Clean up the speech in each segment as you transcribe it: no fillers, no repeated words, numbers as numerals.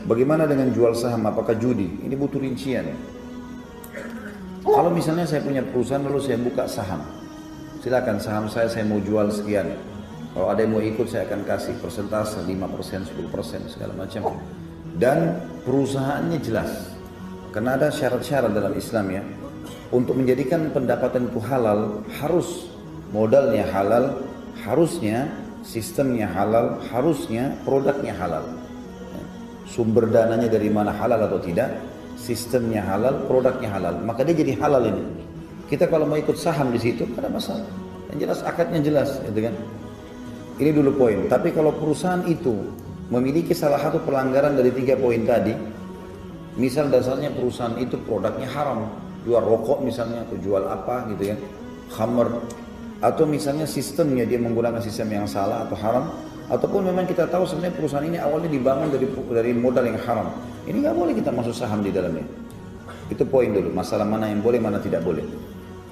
Bagaimana dengan jual saham? Apakah judi? Ini butuh rincian. Kalau misalnya saya punya perusahaan lalu saya buka saham, silakan saham saya mau jual sekian. Kalau ada yang mau ikut saya akan kasih persentase 5%, 10% segala macam. Dan perusahaannya jelas. Karena ada syarat-syarat dalam Islam ya. Untuk menjadikan pendapatan itu halal, harus modalnya halal, harusnya sistemnya halal, harusnya produknya halal. Sumber dananya dari mana halal atau tidak, sistemnya halal, produknya halal. Maka dia jadi halal ini. Kita kalau mau ikut saham di situ, ada masalah. Yang jelas akadnya jelas, gitu kan? Ini dulu poin. Tapi kalau perusahaan itu memiliki salah satu pelanggaran dari 3 poin tadi, misal dasarnya perusahaan itu produknya haram, jual rokok misalnya atau jual apa gitu ya, khamr, atau misalnya sistemnya dia menggunakan sistem yang salah atau haram, ataupun memang kita tahu sebenarnya perusahaan ini awalnya dibangun dari modal yang haram, ini nggak boleh kita masuk saham di dalamnya. Itu poin dulu, masalah mana yang boleh, mana tidak boleh.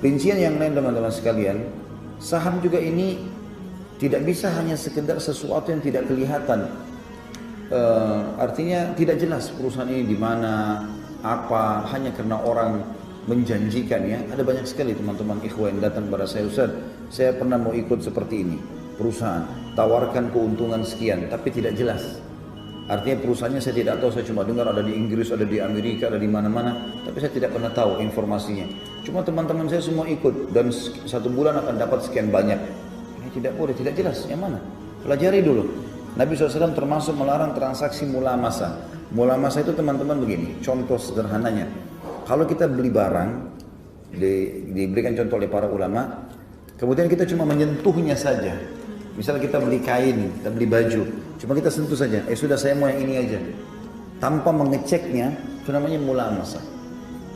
Rincian yang lain teman-teman sekalian, saham juga ini tidak bisa hanya sekedar sesuatu yang tidak kelihatan. Artinya tidak jelas perusahaan ini di mana, apa, hanya karena orang menjanjikan ya. Ada banyak sekali teman-teman ikhwan yang datang kepada saya, Ustaz, saya pernah mau ikut seperti ini, perusahaan tawarkan keuntungan sekian, tapi tidak jelas. Artinya perusahaannya saya tidak tahu, saya cuma dengar ada di Inggris, ada di Amerika, ada di mana-mana, tapi saya tidak pernah tahu informasinya. Cuma teman-teman saya semua ikut dan 1 bulan akan dapat sekian banyak. Ini tidak boleh, tidak jelas yang mana. Pelajari dulu. Nabi SAW termasuk melarang transaksi mulamasa. Mulamasa itu teman-teman begini, contoh sederhananya. Kalau kita beli barang, diberikan contoh oleh para ulama, kemudian kita cuma menyentuhnya saja. Misal kita beli kain, kita beli baju, cuma kita sentuh saja, sudah saya mau yang ini aja. Tanpa mengeceknya, itu namanya mulamasa.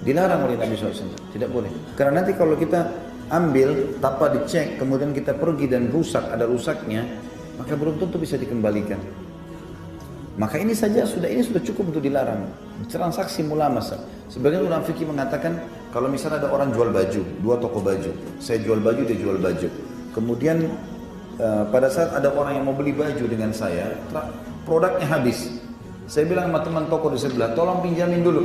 Dilarang oleh Nabi SAW, tidak boleh. Karena nanti kalau kita ambil, tanpa dicek, kemudian kita pergi dan rusak, ada rusaknya, maka belum tentu bisa dikembalikan. Maka ini saja sudah cukup untuk dilarang. Transaksi mulamasa. Sebagian ulama fikih mengatakan kalau misalnya ada orang jual baju, 2 toko baju, saya jual baju, dia jual baju. Kemudian pada saat ada orang yang mau beli baju dengan saya, produknya habis. Saya bilang sama teman toko di sebelah, tolong pinjamin dulu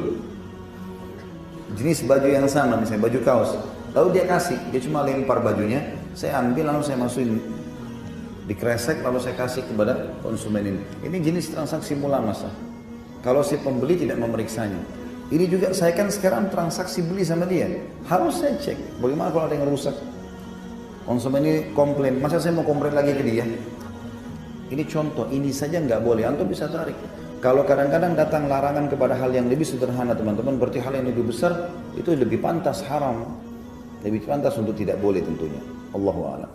jenis baju yang sama, misalnya baju kaos. Lalu dia kasih, dia cuma lempar bajunya, saya ambil lalu saya masukin di kresek lalu saya kasih kepada konsumen ini. Ini jenis transaksi mulamasa. Kalau si pembeli tidak memeriksanya. Ini juga saya kan sekarang transaksi beli sama dia. Harus saya cek. Bagaimana kalau ada yang rusak? Konsumen ini komplain. Masa saya mau komplain lagi ke dia? Ini contoh. Ini saja nggak boleh. Antum bisa tarik. Kalau kadang-kadang datang larangan kepada hal yang lebih sederhana teman-teman, berarti hal yang lebih besar itu lebih pantas haram. Lebih pantas untuk tidak boleh tentunya. Allahu a'lam.